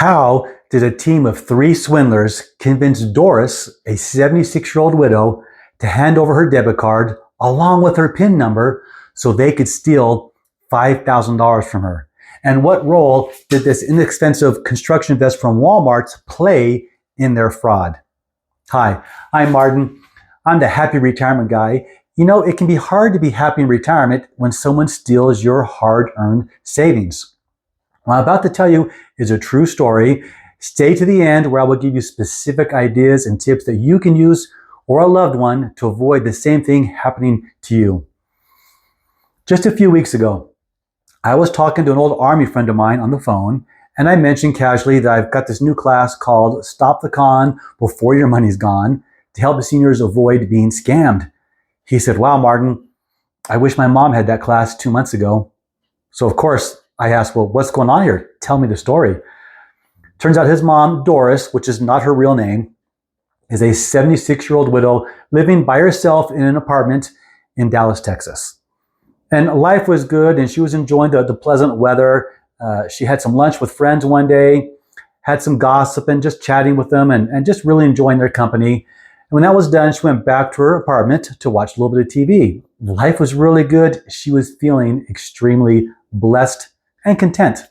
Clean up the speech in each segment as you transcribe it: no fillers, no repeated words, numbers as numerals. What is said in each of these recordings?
How did a team of three swindlers convince Doris, a 76-year-old widow, to hand over her debit card along with her PIN number so they could steal $5,000 from her? And what role did this inexpensive construction vest from Walmart play in their fraud? Hi, I'm Martin. I'm the happy retirement guy. You know, it can be hard to be happy in retirement when someone steals your hard-earned savings. What I'm about to tell you is a true story. Stay to the end where I will give you specific ideas and tips that you can use or a loved one to avoid the same thing happening to you. Just a few weeks ago, I was talking to an old Army friend of mine on the phone, and I mentioned casually that I've got this new class called Stop the Con Before Your Money's Gone to help the seniors avoid being scammed. He said, "Wow, Martin, I wish my mom had that class 2 months ago." So of course, I asked, "Well, what's going on here? Tell me the story." Turns out his mom, Doris, which is not her real name, is a 76-year-old widow living by herself in an apartment in Dallas, Texas. And life was good, and she was enjoying the pleasant weather. She had some lunch with friends one day, had some gossip and just chatting with them and just really enjoying their company. And when that was done, she went back to her apartment to watch a little bit of TV. Life was really good. She was feeling extremely blessed and content.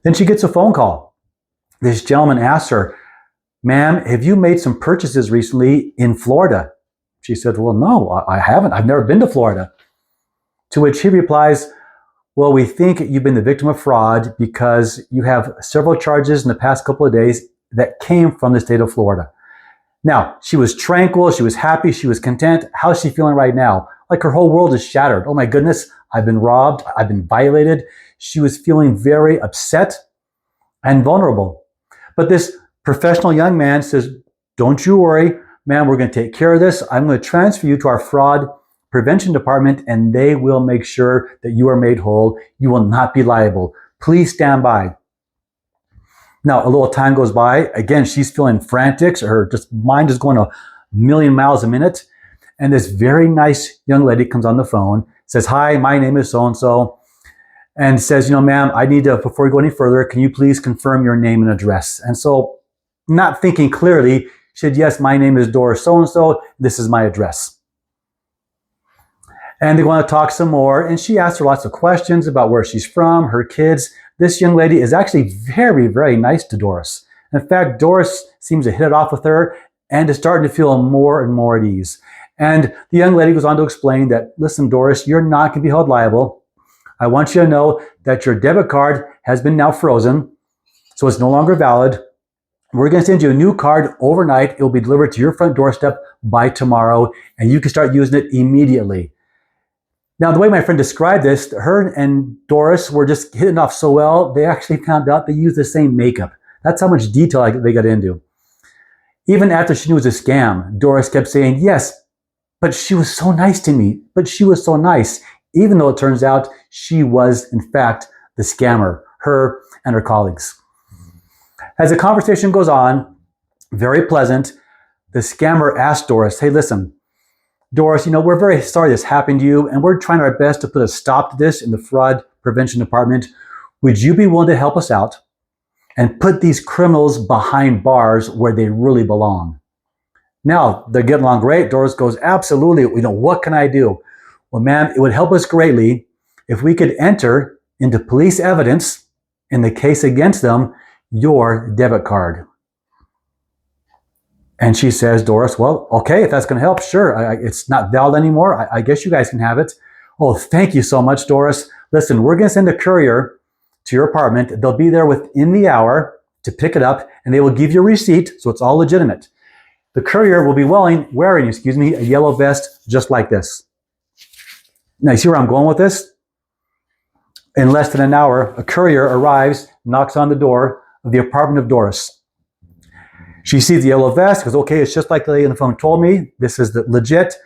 Then she gets a phone call. This gentleman asks her, "Ma'am, have you made some purchases recently in Florida?" She said, "Well, no, I haven't. I've never been to Florida." To which he replies, "Well, we think you've been the victim of fraud because you have several charges in the past couple of days that came from the state of Florida." Now, she was tranquil, she was happy, she was content. How's she feeling right now? Like her whole world is shattered. Oh my goodness, I've been robbed, I've been violated. She was feeling very upset and vulnerable. But this professional young man says, "Don't you worry, ma'am, we're going to take care of this. I'm going to transfer you to our fraud prevention department and they will make sure that you are made whole. You will not be liable. Please stand by." Now, a little time goes by. Again, she's feeling frantic. Her just mind is going a million miles a minute. And this very nice young lady comes on the phone, says, "Hi, my name is so-and-so," and says, "You know, ma'am, I need to, before we go any further, can you please confirm your name and address?" And so, not thinking clearly, she said, "Yes, my name is Doris so-and-so. This is my address." And they want to talk some more. And she asks her lots of questions about where she's from, her kids. This young lady is actually very, very nice to Doris. In fact, Doris seems to hit it off with her and is starting to feel more and more at ease. And the young lady goes on to explain that, "Listen, Doris, you're not going to be held liable. I want you to know that your debit card has been now frozen, so it's no longer valid. We're going to send you a new card overnight. It will be delivered to your front doorstep by tomorrow, and you can start using it immediately." Now, the way my friend described this, her and Doris were just hitting off so well, they actually found out they used the same makeup. That's how much detail they got into. Even after she knew it was a scam, Doris kept saying, "Yes, but she was so nice to me. But she was so nice," even though it turns out she was, in fact, the scammer, her and her colleagues. As the conversation goes on, very pleasant, the scammer asked Doris, "Hey, listen, Doris, you know, we're very sorry this happened to you, and we're trying our best to put a stop to this in the fraud prevention department. Would you be willing to help us out and put these criminals behind bars where they really belong?" Now, they're getting along great. Doris goes, "Absolutely. You know, what can I do?" "Well, ma'am, it would help us greatly if we could enter into police evidence in the case against them your debit card." And she says, Doris, "Well, okay, if that's going to help, sure. It's not valid anymore. I guess you guys can have it." "Oh, thank you so much, Doris. Listen, we're going to send a courier to your apartment. They'll be there within the hour to pick it up, and they will give you a receipt, so it's all legitimate. The courier will be wearing a yellow vest just like this." Now, you see where I'm going with this? In less than an hour, a courier arrives, knocks on the door of the apartment of Doris. She sees the yellow vest, goes, "Okay, it's just like the lady on the phone told me. This is the legit."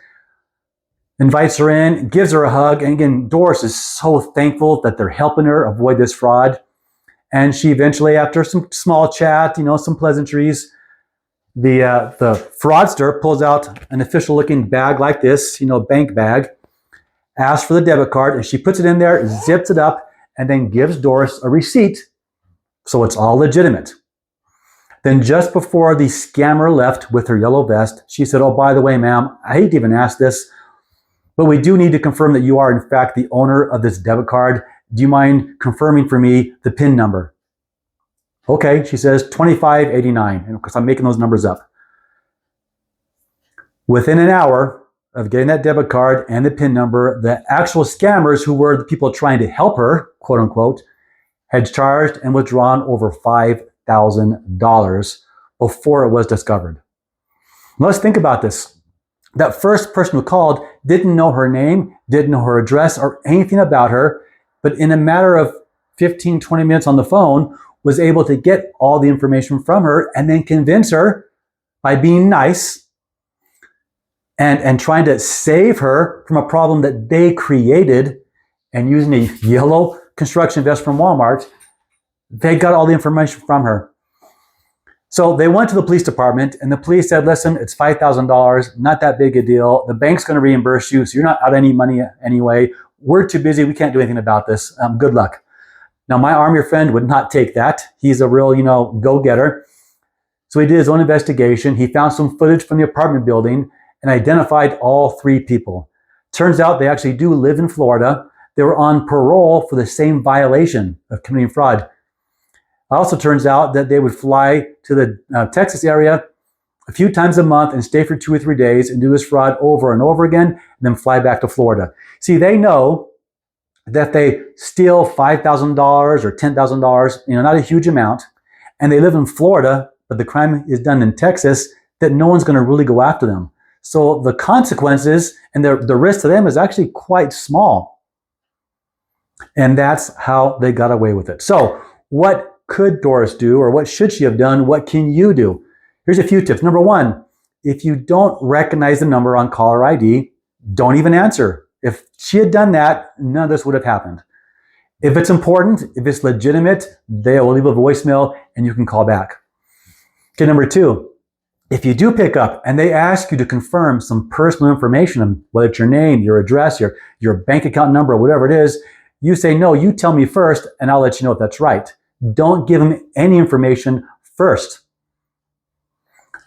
Invites her in, gives her a hug. And again, Doris is so thankful that they're helping her avoid this fraud. And she eventually, after some small chat, some pleasantries, the fraudster pulls out an official looking bag like this, bank bag, asks for the debit card, and she puts it in there, zips it up, and then gives Doris a receipt So it's all legitimate. Then just before the scammer left with her yellow vest, she said, "Oh, by the way, ma'am, I hate to even ask this, but we do need to confirm that you are in fact the owner of this debit card. Do you mind confirming for me the PIN number?" "Okay," she says, 2589. And of course, I'm making those numbers up. Within an hour of getting that debit card and the PIN number, the actual scammers, who were the people trying to help her, quote unquote, had charged and withdrawn over $5,000 before it was discovered. Now let's think about this. That first person who called didn't know her name, didn't know her address or anything about her, but in a matter of 15, 20 minutes on the phone, was able to get all the information from her and then convince her by being nice and trying to save her from a problem that they created, and using a yellow construction vest from Walmart, they got all the information from her. So they went to the police department and the police said, "Listen, it's $5,000, not that big a deal. The bank's going to reimburse you, so you're not out any money anyway. We're too busy. We can't do anything about this. Good luck." Now, my army friend would not take that. He's a real, go-getter. So he did his own investigation. He found some footage from the apartment building and identified all three people. Turns out they actually do live in Florida. They were on parole for the same violation of committing fraud. It also turns out that they would fly to the Texas area a few times a month and stay for 2 or 3 days and do this fraud over and over again, and then fly back to Florida. See, they know that they steal $5,000 or $10,000, not a huge amount, and they live in Florida, but the crime is done in Texas, that no one's going to really go after them. So the consequences and the risk to them is actually quite small. And that's how they got away with it. So what could Doris do, or what should she have done? What can you do? Here's a few tips. Number one, if you don't recognize the number on caller ID, don't even answer. If she had done that, none of this would have happened. If it's important, if it's legitimate, they will leave a voicemail and you can call back. Okay, number two, if you do pick up and they ask you to confirm some personal information, whether it's your name, your address, your bank account number, whatever it is, you say, "No, you tell me first and I'll let you know if that's right." Don't give them any information first.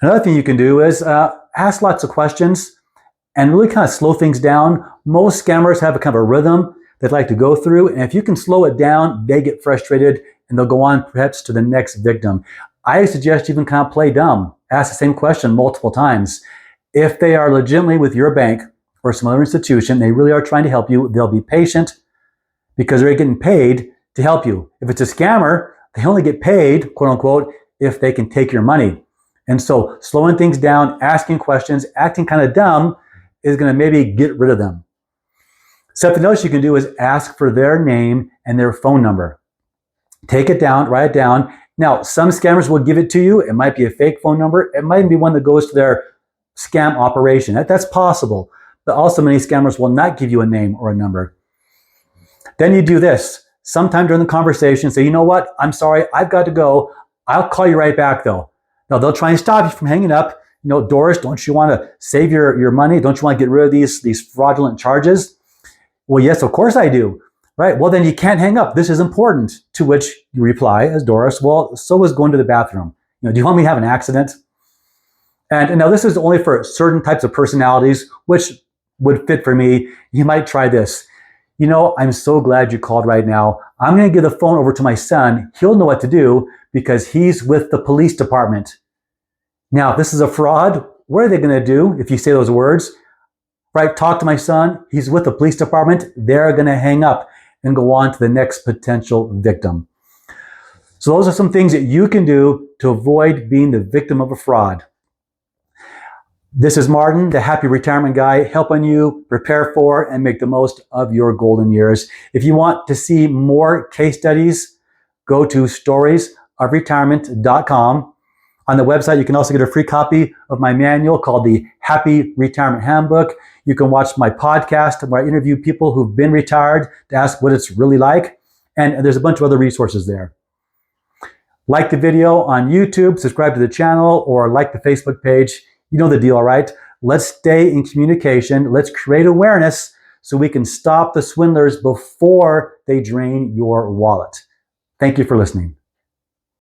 Another thing you can do is ask lots of questions and really kind of slow things down. Most scammers have a kind of a rhythm they'd like to go through, and if you can slow it down, they get frustrated and they'll go on perhaps to the next victim. I suggest you even kind of play dumb. Ask the same question multiple times. If they are legitimately with your bank or some other institution, they really are trying to help you, they'll be patient because they're getting paid to help you. If it's a scammer, they only get paid, quote unquote, if they can take your money. And so slowing things down, asking questions, acting kind of dumb is going to maybe get rid of them. Something else you can do is ask for their name and their phone number. Take it down, write it down. Now, some scammers will give it to you. It might be a fake phone number. It might be one that goes to their scam operation. That's possible. But also many scammers will not give you a name or a number. Then you do this. Sometime during the conversation, say, "You know what? I'm sorry. I've got to go. I'll call you right back though." Now, they'll try and stop you from hanging up. "Doris, don't you want to save your money? Don't you want to get rid of these fraudulent charges?" "Well, yes, of course I do." "Right. Well, then you can't hang up. This is important." To which you reply as Doris, "Well, so is going to the bathroom. Do you want me to have an accident?" And now this is only for certain types of personalities, which would fit for me. You might try this. "I'm so glad you called right now. I'm going to give the phone over to my son. He'll know what to do because he's with the police department." Now, if this is a fraud, what are they going to do if you say those words? Right? "Talk to my son. He's with the police department." They're going to hang up and go on to the next potential victim. So those are some things that you can do to avoid being the victim of a fraud. This is Martin, the Happy Retirement Guy, helping you prepare for and make the most of your golden years. If you want to see more case studies, go to storiesofretirement.com. On the website, you can also get a free copy of my manual called the Happy Retirement Handbook. You can watch my podcast where I interview people who've been retired to ask what it's really like. And there's a bunch of other resources there. Like the video on YouTube, subscribe to the channel, or like the Facebook page. You know the deal, right? Let's stay in communication. Let's create awareness so we can stop the swindlers before they drain your wallet. Thank you for listening.